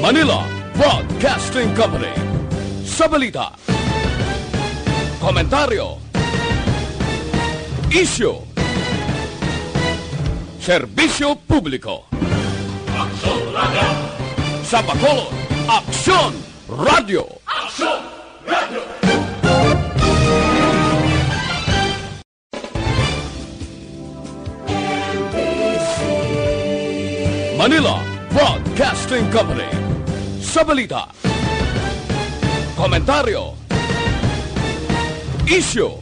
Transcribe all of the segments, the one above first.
Manila Broadcasting Company. Sa balita, komentaryo, isyu, serbisyo publiko. Aksyon Radio! Sa Bacolod, Aksyon Radio! Aksyon Radio! Manila Broadcasting Company. Sa balita, komentaryo, isyu,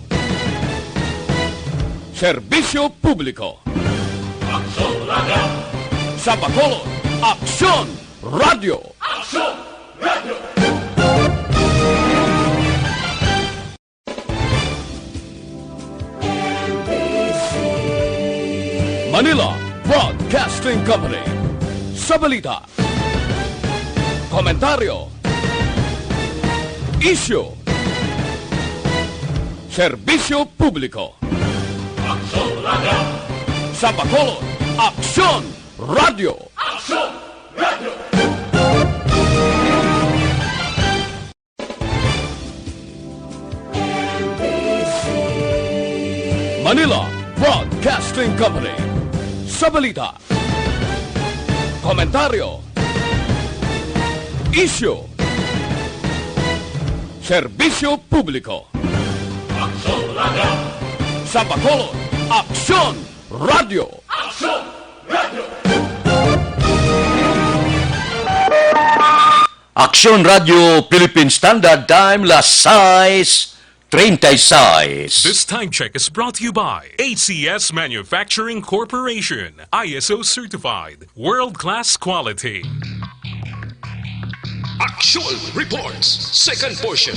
serbisyo publiko. Aksyon Radio! Sa Bacolod, Aksyon Radio! Aksyon Radio! Manila Broadcasting Company. Sa balita, komentaryo, isyu, serbisyo publiko. Aksyon Radio! Sa Bacolod, Aksyon Radio! Aksyon Radio! Manila Broadcasting Company. Sa balita, komentaryo, isyu, serbisyo publiko. Aksyon Radio! Sa Bacolod, Aksyon Radio! Aksyon Radio! Aksyon Radio Philippine Standard Time, las 6:36. This time check is brought to you by ACS Manufacturing Corporation, ISO certified, world-class quality. Aksyon Reports, second portion.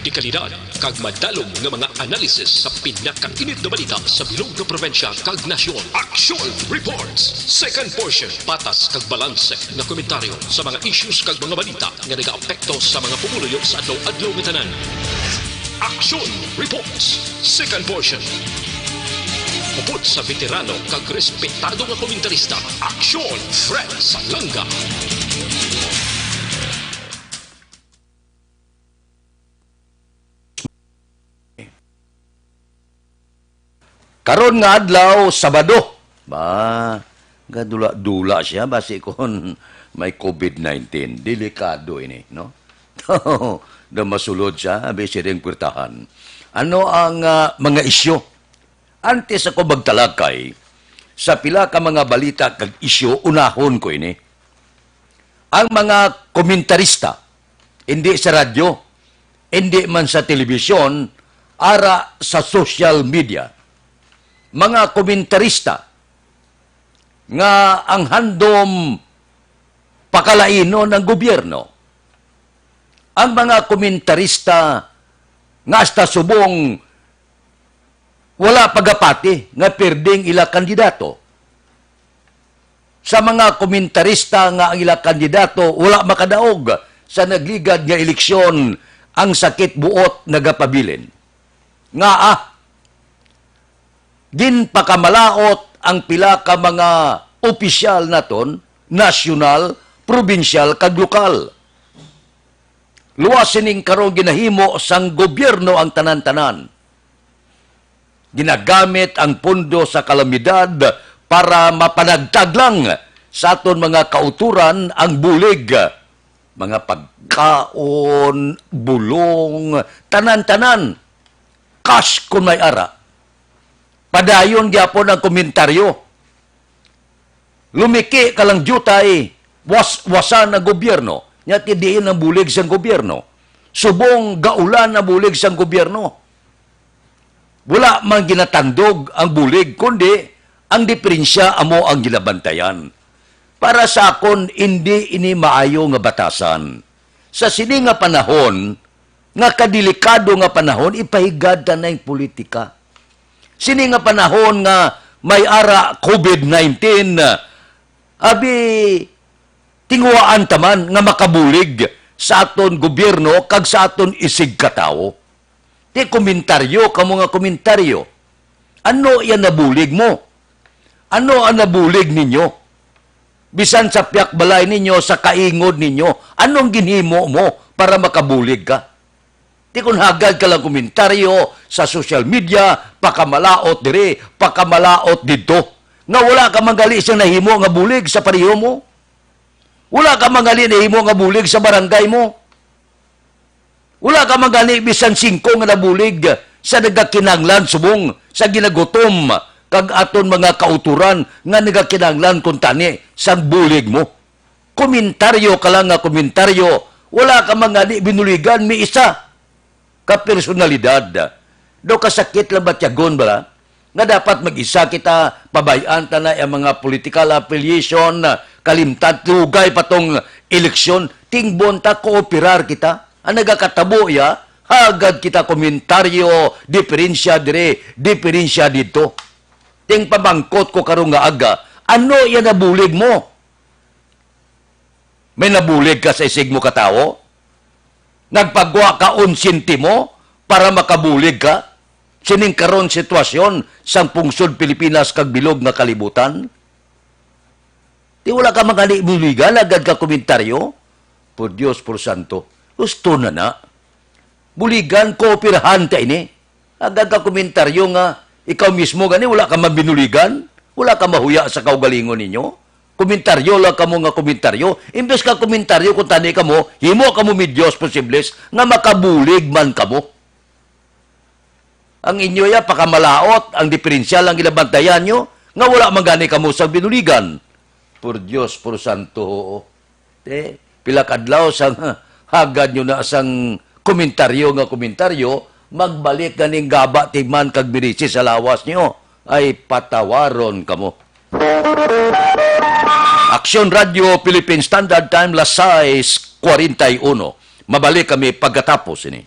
Di kalidad, kag madalong ng mga analisis sa pinakainit na balita sa bilog na probinsya kag nasyon. Aksyon Reports, second portion. Patas kag balanse na komentaryo sa mga issues kag mga balita nga nag-aapekto sa mga pumuluyo sa adlaw-adlaw nga tanan. Aksyon Reports, second portion. Upod sa veterano kag respetado nga komentarista, Aksyon Fred Salanga. Karon nga adlaw, Sabado. Ba, gadula-dula siya, basi kon may COVID-19. Delikado ini, no? Na masulod siya, abi siya rin pwirtahan. Ano ang mga isyo? Antes ako magtalakay, sa pila ka mga balita kag isyo, unahon ko ini. Ang mga komentarista, hindi sa radyo, hindi man sa telebisyon, ara sa social media, mga komentarista nga ang handom pakalaino ng gobyerno. Ang mga komentarista nga hasta subong wala pagapati nga perding ila kandidato. Sa mga komentarista nga ang ila kandidato wala makadaog sa nagligad nga eleksyon, ang sakit buot nagapabilin. Nga ginpakamalaot ang pila ka mga opisyal naton, nasyonal, probinsyal, kag lokal. Luwasining karong ginahimo sang gobyerno ang tanan-tanan. Ginagamit ang pondo sa kalamidad para mapanagtag lang sa aton mga kauturan ang bulig. Mga pagkaon, bulong, tanan-tanan. Cash kung may ara. Padayon gyapon ang komentaryo. Lumiki ka lang jutay, wasan ang gobyerno. Nya tidiin ang bulig sa gobyerno. Subong gaulan ang bulig sa gobyerno. Wala man ginatandog ang bulig, kundi ang diferensya amo ang ginabantayan. Para sa akon, hindi ini maayo nga batasan. Sa sini nga panahon, nga kadelikado nga panahon, ipahigad na yung politika. Sini nga panahon nga may ara COVID-19, abi tinguaan taman nga makabulig sa aton gobyerno kag sa aton isig katao. Ti komentaryo, kamo nga komentaryo. Ano yan nabulig mo? Ano ang nabulig ninyo? Bisan sa piyak balay ninyo, sa kaingod ninyo, anong ginhimo mo para makabulig ka? Di kung hagad ka lang komentaryo sa social media, pakamalaot dire, pakamalaot dito. Nga wala ka manggali siyang nahimo nga bulig sa pariho mo. Wala ka manggali nahimo nga bulig sa barangay mo. Wala ka manggali bisan 5 nga nabulig sa nagakinanglan subong, sa ginagutom, kag aton mga kauturan nga nagakinanglan kung tani sa bulig mo. Komentaryo ka lang nga komentaryo, wala ka manggali binuligan, may isa ka personalidad. Do kasakit lang batyagon bala? Nga dapat mag-isa kita, pabayaan ta na ang mga political affiliation, kalimtan, tugay patong eleksyon, tingbon ta, kooperar kita. Ang nagakatabo ya, hagad kita komentaryo, diferensya dire, diferensya dito. Ting pabangkot ko karong nga aga, ano yan nabulig mo? May nabulig ka sa isig mo katao? Nagpagwa ka unsinti mo para makabulig ka? Sining karon sitwasyon sang pungsod Pilipinas kag bilog nga kalibutan? Di wala ka mga buligan, agad ka komentaryo? Por Dios, por Santo, gusto na. Buligan, kooperahan ka ini. Agad ka komentaryo nga, ikaw mismo gani, wala ka mabinuligan? Wala ka mahuya sa kaugalingon ninyo? Komentaryo lang ka mo nga komentaryo. Imbes ka komentaryo kung tani ka mo, himo ka mo midyos posibles nga makabulig man ka mo. Ang inyo ya, pakamalaot, ang diferensya lang ginabantayan nyo, nga wala magani ka mo sa binuligan. Por Dios, por Santo. Pila kadlaw sang hagad nyo na sang komentaryo nga komentaryo, magbalik ganing gaba timan kag birisi sa lawas nyo, ay patawaron kamo. Aksyon Radio Philippine Standard Time, las 6:41. Mabalik kami pagkatapos ini.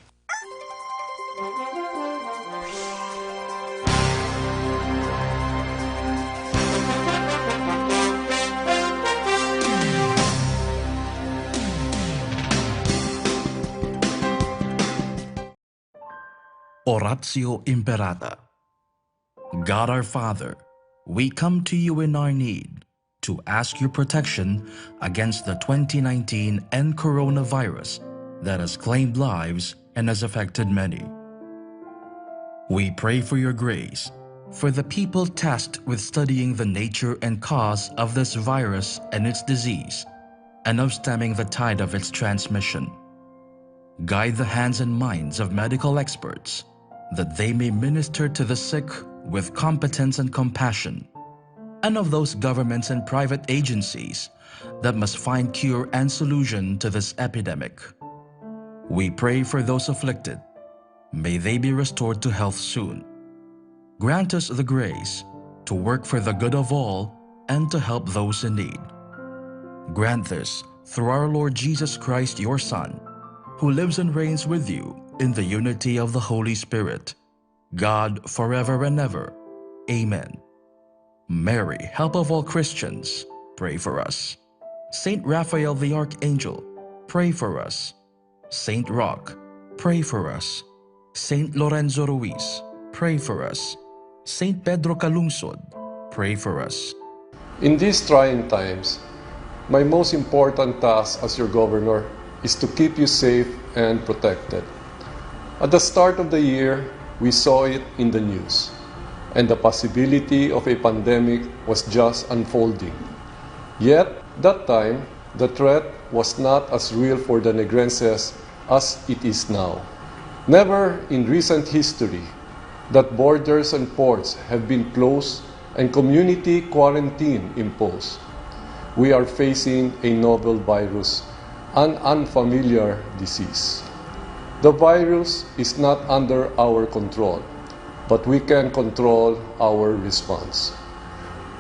Oratio Imperata. God our Father, we come to you in our need to ask your protection against the 2019 and coronavirus that has claimed lives and has affected many. We pray for your grace for the people tasked with studying the nature and cause of this virus and its disease, and of stemming the tide of its transmission. Guide the hands and minds of medical experts that they may minister to the sick with competence and compassion, and of those governments and private agencies that must find cure and solution to this epidemic. We pray for those afflicted. May they be restored to health soon. Grant us the grace to work for the good of all and to help those in need. Grant this through our Lord Jesus Christ, your Son, who lives and reigns with you in the unity of the Holy Spirit, God forever and ever. Amen. Mary, help of all Christians, pray for us. Saint Raphael the Archangel, pray for us. Saint Roch, pray for us. Saint Lorenzo Ruiz, pray for us. Saint Pedro Calungsod, pray for us. In these trying times, my most important task as your governor is to keep you safe and protected. At the start of the year, we saw it in the news, and the possibility of a pandemic was just unfolding. Yet, that time, the threat was not as real for the Negrenses as it is now. Never in recent history that borders and ports have been closed and community quarantine imposed. We are facing a novel virus, an unfamiliar disease. The virus is not under our control, but we can control our response.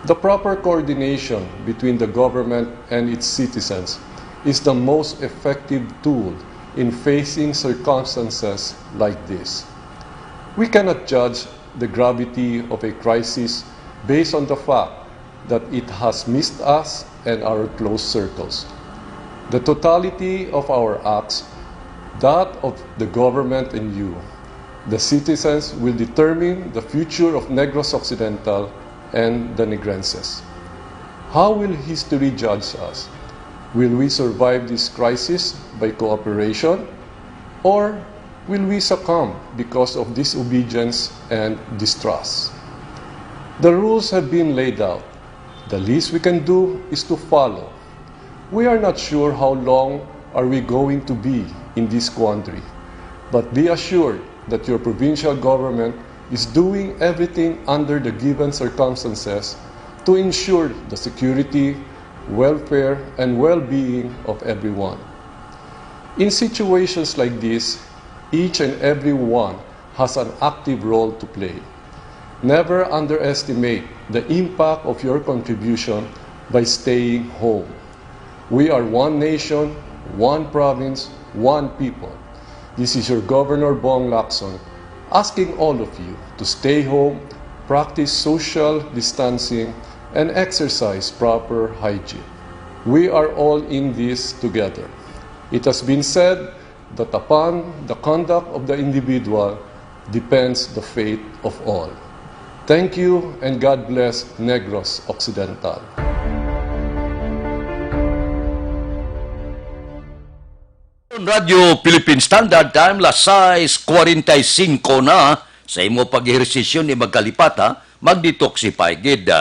The proper coordination between the government and its citizens is the most effective tool in facing circumstances like this. We cannot judge the gravity of a crisis based on the fact that it has missed us and our close circles. The totality of our acts, that of the government and you, the citizens, will determine the future of Negros Occidental and the Negrenses. How will history judge us? Will we survive this crisis by cooperation? Or will we succumb because of disobedience and distrust? The rules have been laid out. The least we can do is to follow. We are not sure how long are we going to be in this quandary, but be assured that your provincial government is doing everything under the given circumstances to ensure the security, welfare, and well-being of everyone. In situations like this, each and every one has an active role to play. Never underestimate the impact of your contribution by staying home. We are one nation, one province, one people. This is your Governor Bong Lacson asking all of you to stay home, practice social distancing, and exercise proper hygiene. We are all in this together. It has been said that upon the conduct of the individual depends the fate of all. Thank you and God bless Negros Occidental. Radio Philippine Standard Time, lasais 45 na sa imo pag-ehersisyo ni magkalipata, mag-detoxify gid.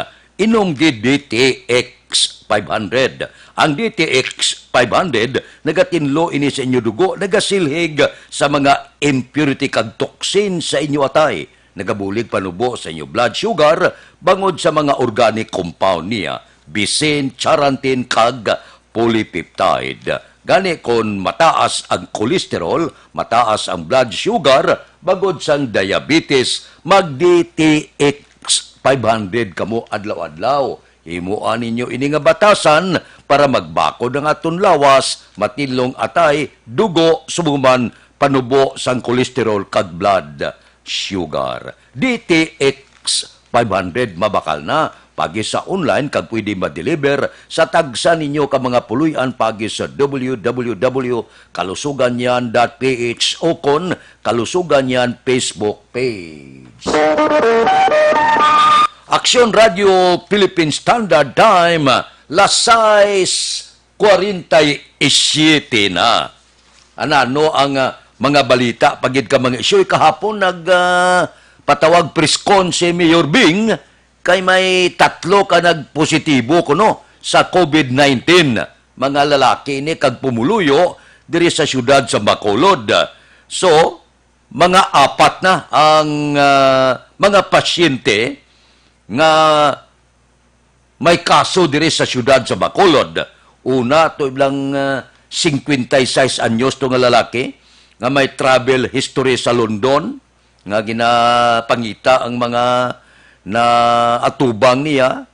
Inom gid DTX 500. Ang DTX 500 nagatinlo ini sa inyo dugo, nagasilhig sa mga impurity kag toxin sa inyo atay, nagabulig panubo sa inyo blood sugar bangod sa mga organic compound niya, bisin, charantin kag polypeptide. Gani kon mataas ang cholesterol, mataas ang blood sugar, bagod sang diabetes, mag-DTX 500 kamo adlaw-adlaw. Himuan ninyo ini nga batasan para magbakod ang aton lawas, matilong atay, dugo, sumuman, panubo sang cholesterol kag blood sugar. DTX 500 mabakal na pagi sa online kag pwede ma-deliver sa tagsa ninyo ka mga puluyan pagi sa www.kalusuganyan.ph o kon Kalusuganyan Facebook page. Aksyon Radio Philippine Standard Time, lasais 47 na. Ano ang mga balita pagid ka mga isyu kahapon patawag preskon si Mayor Bing kay may 3 ka nagpositibo kuno sa COVID-19. Mga lalaki ni kag pumuluyo diri sa syudad sa Bacolod. So, mga 4 na ang mga pasyente nga may kaso diri sa syudad sa Bacolod. Una, to iblang 56 anyos to nga lalaki nga may travel history sa London, nga ginapangita ang mga na atubang niya,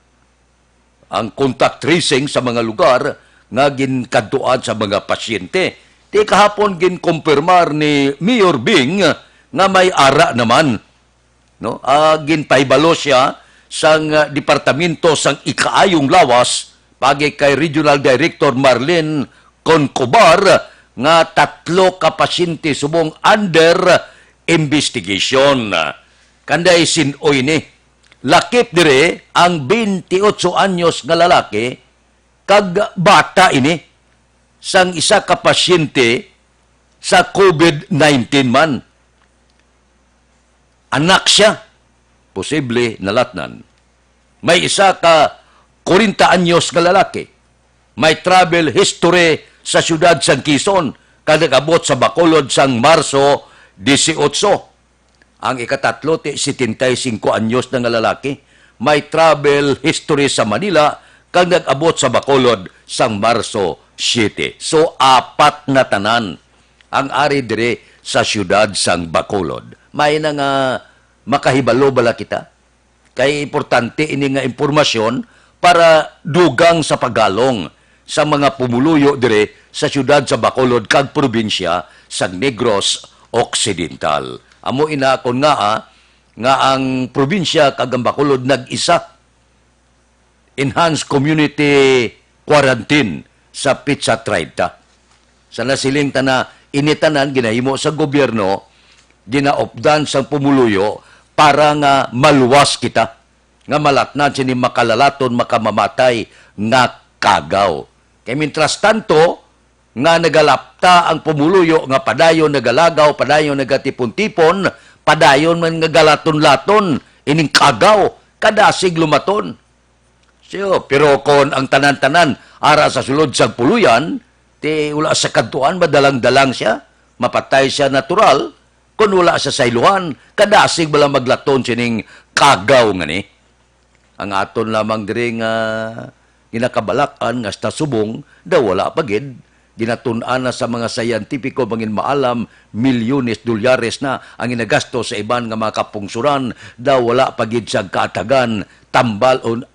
ang contact tracing sa mga lugar nga ginkadtuan sa mga pasyente. Di kahapon ginkumpirmar ni Mayor Bing nga may ara naman. No? Ginpaibalo siya sang departamento sang ikaayong lawas pagi kay Regional Director Marlene Concobar nga 3 ka pasyente subong under investigation. Kanday sinoy ni lakip dire ang 28 anyos nga lalaki kag bata ini sang isa ka pasyente sa COVID-19 man. Anak siya, posible nalatnan. May isa ka 40 anyos nga lalaki. May travel history sa syudad sang Quezon kag nag-abot sa Bacolod sang Marso 18. Ang ikatatlo, 75 anyos na nga lalaki, may travel history sa Manila kag nag-abot sa Bacolod sang Marso 7. So, 4 na tanan ang ari dire sa syudad sang Bacolod. May na nga makahibalo bala kita. Kay importante ini nga impormasyon para dugang sa paggalong sa mga pumuluyo dire sa syudad sa Bacolod kag probinsya sang Negros Occidental. Amo inaakon nga ang probinsya kag ang Bacolod nag-isa enhanced community quarantine sa Pizza 30. Sa nasiling tana initanan ginahimo sa gobyerno ginaopdan sa pumuluyo para nga maluwas kita nga malatnan sini makalalaton makamamatay nga kagaw. Kay mintras tanto nga nagalapta ang pumuluyo nga padayon nagalagaw, padayon nagatipon-tipon, padayon man nga galaton-laton ining kagaw kadasig lumaton. So, pero kon ang tanan-tanan ara sa sulod sa puluyan, ti wala sa kantuan madalang-dalang siya, mapatay siya natural, kun wala sa sailuhan, kadasig bala maglaton sining kagaw nga ni. Ang aton lamang diri nga ginakabalakan nga sa subong, daw wala pagid. Ginatunan na sa mga sayantipiko bangin maalam, milyones dolyares na ang inagasto sa iban nga mga kapungsuran, daw wala pagid sa katagan, tambal on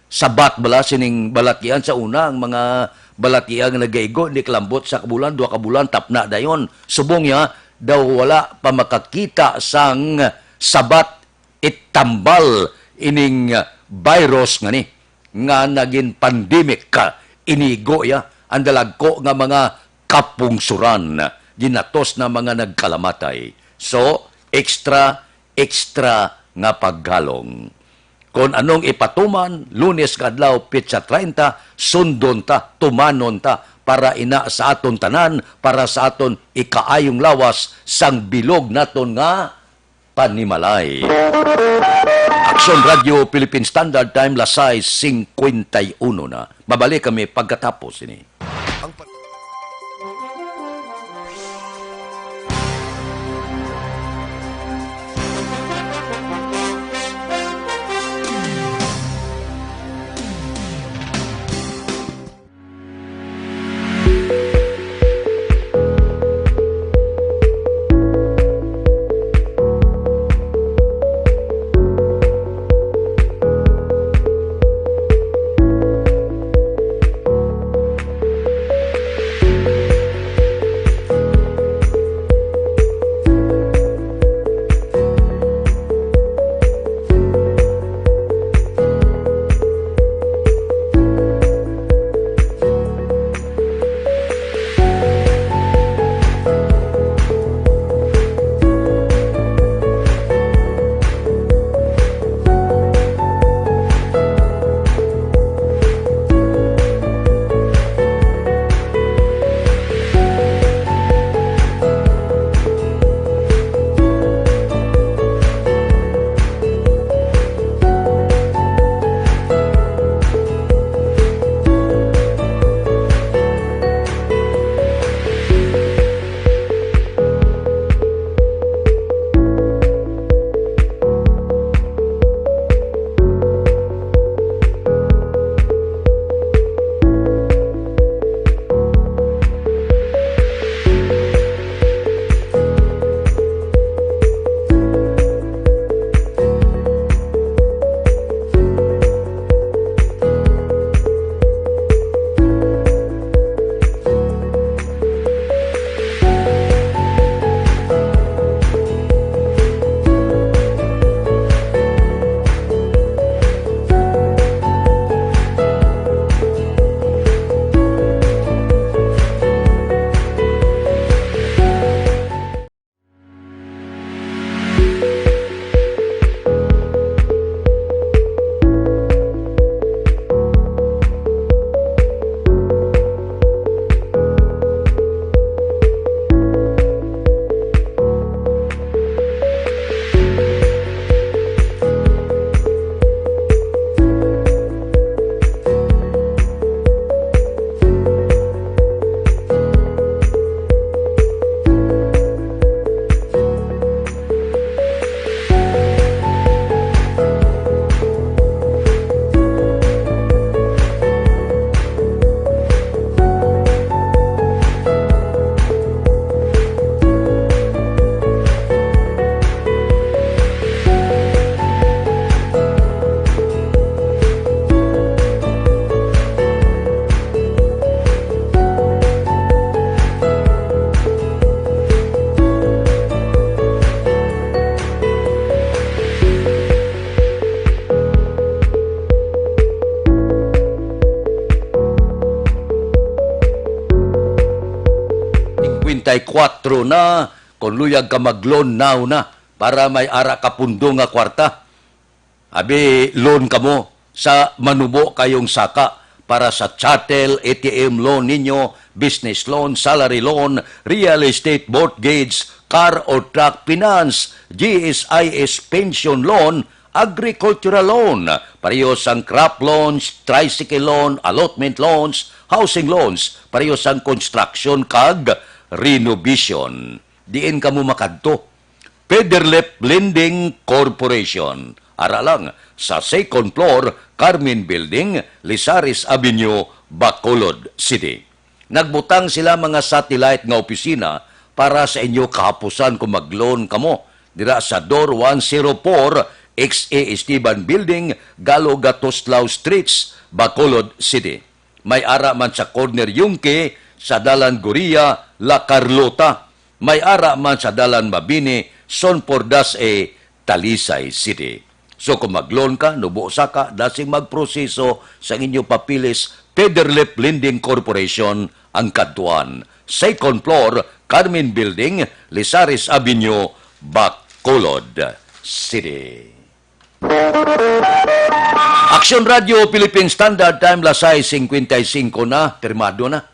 sabat bala sining balatian sa una, ang mga balatian nga nagaigo, ni klambot sa kabulan, 2 kabulan, tapna dayon. Subong ya, daw wala pa makakita sang sabat itambal ining virus nga ni, nga naging pandemic ka, inigo ya, ang dalagko nga mga kapungsuran, ginatos na mga nagkalamatay. So, extra nga paggalong. Kung anong ipatuman, Lunes kadlaw, Petsa 30, sundon ta, tumanon ta, para ina sa aton tanan, para sa aton ikaayong lawas, sang bilog naton nga panimalay. Action Radio Philippine Standard Time, Lasay 51 na. Babalik kami pagkatapos ini. tay 4 na, kung luyag ka mag-loan now na, para may ara ka pundo nga kwarta. Abi, loan kamo sa manubo kayong saka para sa chattel, ATM loan ninyo, business loan, salary loan, real estate mortgage, car or truck finance, GSIS pension loan, agricultural loan, parehas ang crop loans, tricycle loan, allotment loans, housing loans, parehas ang construction kag renovation. Diin kamo makadto. Pederlep Lending Corporation. Ara lang sa second floor, Carmen Building, Lisaris Avenue, Bacolod City. Nagbutang sila mga satellite nga opisina para sa inyo kahapusan kung mag-loan kamo. Dira sa Door 104, XA Esteban Building, Galo Gatoslao Streets, Bacolod City. May ara man sa corner Yungke, sa Dalan Goria, La Carlota. May ara man sa Dalan Mabini, Son Pordas Talisay City. So kung mag-loan ka, nubo sa ka, dasing magproseso sa inyo papilis, Pederlep Lending Corporation ang kadtuan. Second floor, Carmen Building, Lisaris Avenue, Bacolod City. Action Radio Philippine Standard Time, Lasay 55 na, pirmado na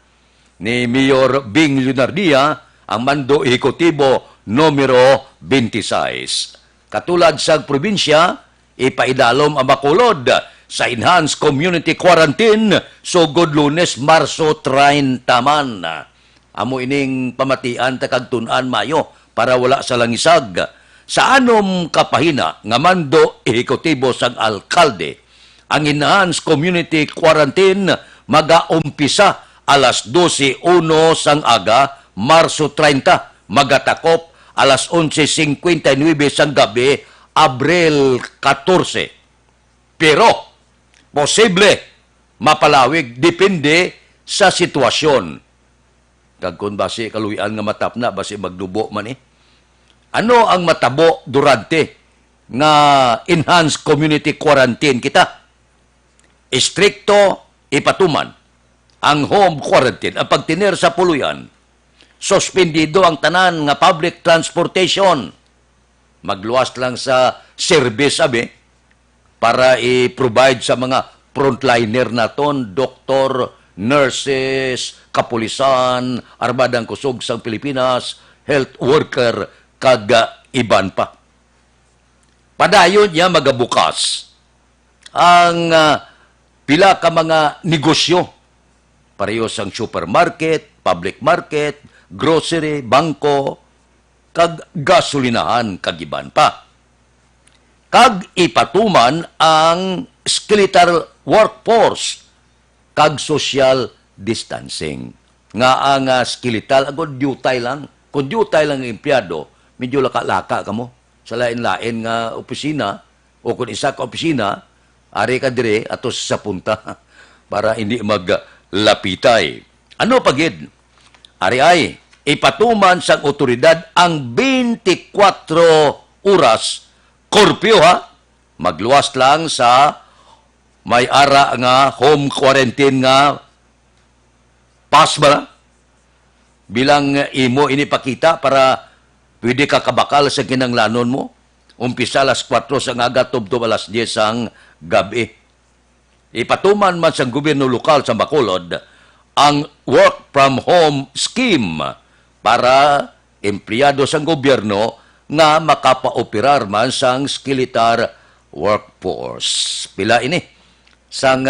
ni Mayor Bing Leonardia ang mando ekotibo numero 26. Katulad sa probinsya, ipaidalom ang Bacolod sa Enhanced Community Quarantine sugod Lunes, Marso 30 man. Amo ining pamatian takagtun-an Mayo para wala sa langisag. Sa anom kapahina nga mando ehekutibo sang alkalde, ang Enhanced Community Quarantine magaumpisa alas 12:01 sang aga, Marso 30, magatakop alas 11:59 sang gabi, Abril 14. Pero, posible mapalawig depende sa sitwasyon. Kagkon basi kaluyan nga matapna, basi magdubo man Ano ang matabo durante nga enhanced community quarantine kita? Istrikto ipatuman ang home quarantine, ang pagtiner sa puluyan. Suspendido ang tanan nga public transportation. Magluwas lang sa service para i-provide sa mga frontliner naton, doktor, nurses, kapulisan, Armadang Kusog sang Pilipinas, health worker, kag iban pa. Padayon niya magabukas ang pila ka mga negosyo. Parehas ang supermarket, public market, grocery, bangko, kag gasolinahan, kag iban pa. Kag ipatuman ang skeletal workforce, kag social distancing. Nga ang skeletal, agod dutay lang. Kung dutay lang ang empleyado, medyo laka-laka ka mo. Sa lain-lain nga opisina, o kung isa ka opisina, ari ka dire atos sa punta para hindi maglapitay. Ano pagid? Ari ay ipatuman sa otoridad ang 24 oras curfew Magluwas lang sa may ara nga home quarantine nga pass ba bilang imo inipakita para pwede ka kabakal sa kinanglanon mo. Umpisa alas 4 sa aga, tubtob alas 10 ang gabi. Ipatuman man sa gobyerno lokal sa Bacolod ang work from home scheme para empleyado sa gobyerno nga makapaoperar man sang skeletal workforce. Pila ini sang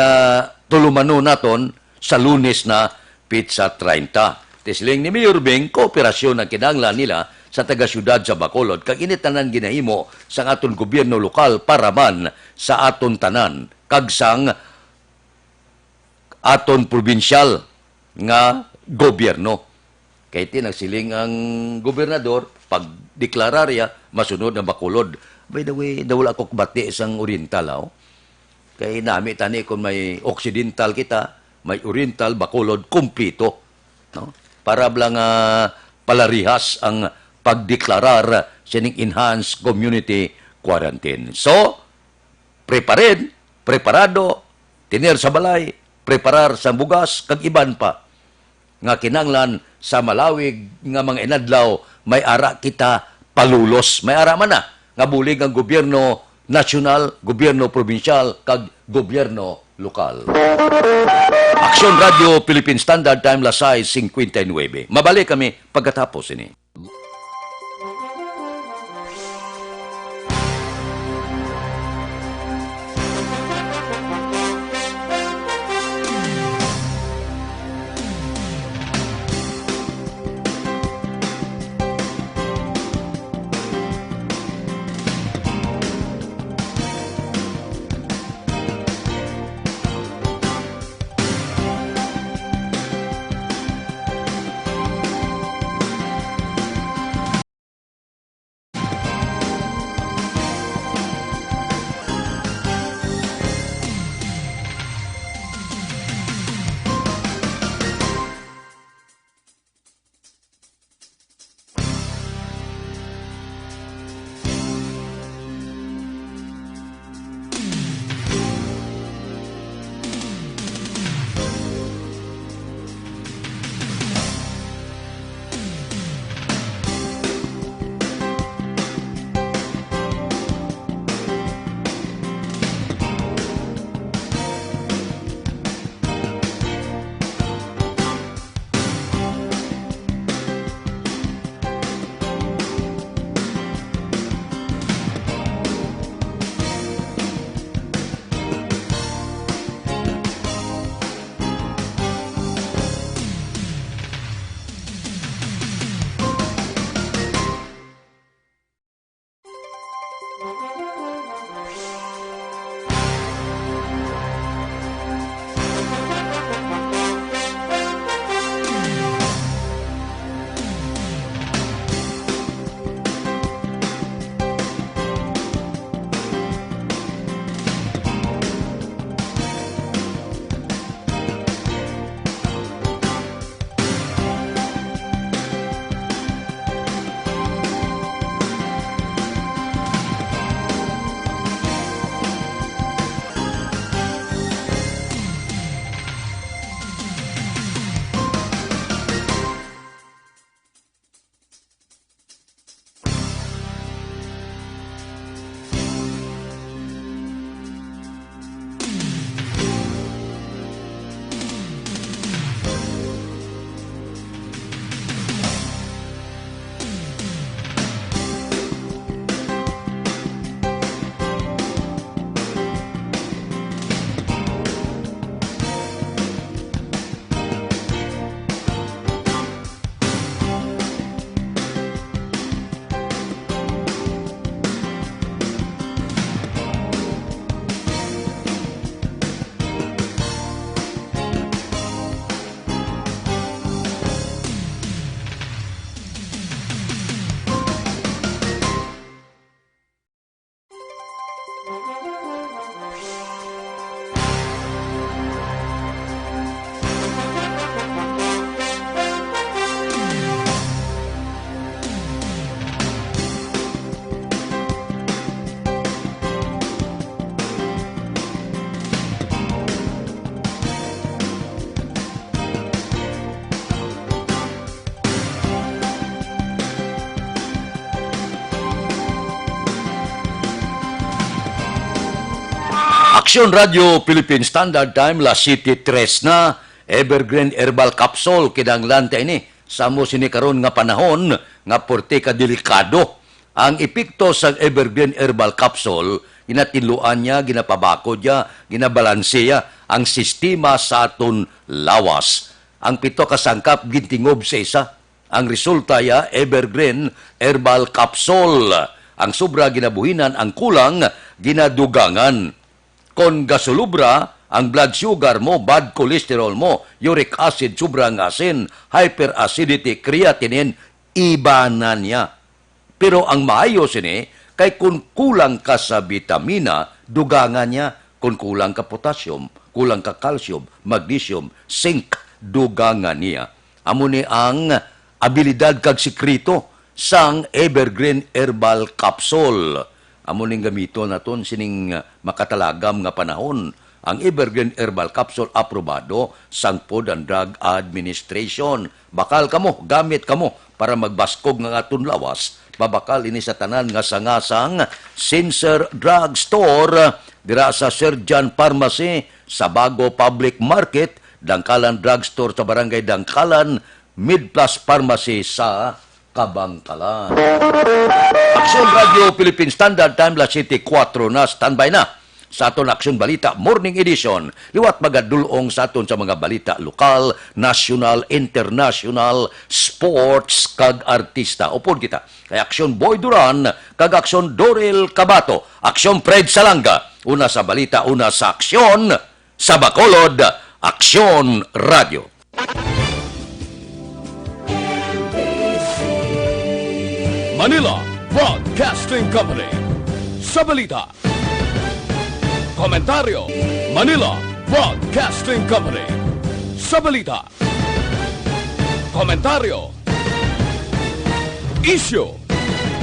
tulumano naton sa Lunes na pizza 30. Tisling ni Mayor Bing, kooperasyon ang kinanglan nila sa taga-syudad sa Bacolod, kag initanan ginahimo sa aton gobyerno lokal para man sa aton tanan, kag sang aton probinsyal nga gobyerno. Kaya tinagsiling ang gobernador, pag deklararya, masunod ang Bacolod. By the way, dawala ako bati isang oriental. Kaya nami tani kung may occidental kita, may oriental, Bacolod, kumplito. No? Para lang palarihas ang pagdeklarar sining enhanced community quarantine. So, preparado, tiner sa balay, preparar sa bugas, kag iban pa. Nga kinanglan sa malawig nga mga inadlaw, may ara kita palulos. May ara man nga bulig ang gobyerno nasyonal, gobyerno probinsyal, kag gobyerno lokal. Aksyon Radio Philippine Standard Time Lasay 59. Mabalik kami pagkatapos ini. Aksyon Radio Philippine Standard Time la City 3 na Evergreen Herbal Capsule kinahanglan ta ini samo sini karon nga panahon nga porte ka delikado. Ang epekto sa Evergreen Herbal Capsule ginatinluan niya, ginapabakod niya, ginabalanseya ang sistema sa aton lawas. Ang 7 ka sangkap gintingob sa isa. Ang resulta ya Evergreen Herbal Capsule. Ang sobra ginabuhinan, ang kulang ginadugangan. Kon gasolubra, ang blood sugar mo, bad cholesterol mo, uric acid, sobrang asin, hyperacidity, creatinine, ibanan niya. Pero ang maayos ini, kay kung kulang ka sa vitamina, dugangan niya. Kung kulang ka potassium, kulang ka calcium, magnesium, zinc, dugangan niya. Amo ni ang abilidad kag sikrito sang Evergreen Herbal Capsule. Amo ning gamito naton sining makatalagam nga panahon ang Evergreen Herbal Capsule aprobado sang Food and Drug Administration. Bakal kamo, gamit kamo para magbaskog nga aton lawas. Babakal ini sa tanan nga sangasang Sincere Drug Store dira sa Surgeon Pharmacy sa Bago Public Market, Dangkalan Drug Store sa Barangay Dangkalan, Midplus Pharmacy sa Kabangkalan. Aksyon Radio Philippine Standard Time, La City 4 na, standby na sa aton Aksyon Balita Morning Edition. Liwat magadulong sa aton sa mga balita lokal, national, international, sports, kag artista. Upod kita kay Aksyon Boy Duran, kag Aksyon Dorel Cabato, Aksyon Fred Salanga. Una sa balita, una sa aksyon, sa Bacolod, Aksyon Radio. Manila Broadcasting Company. Sa balita. Komentaryo. Manila Broadcasting Company. Sa balita. Komentaryo. Isyu.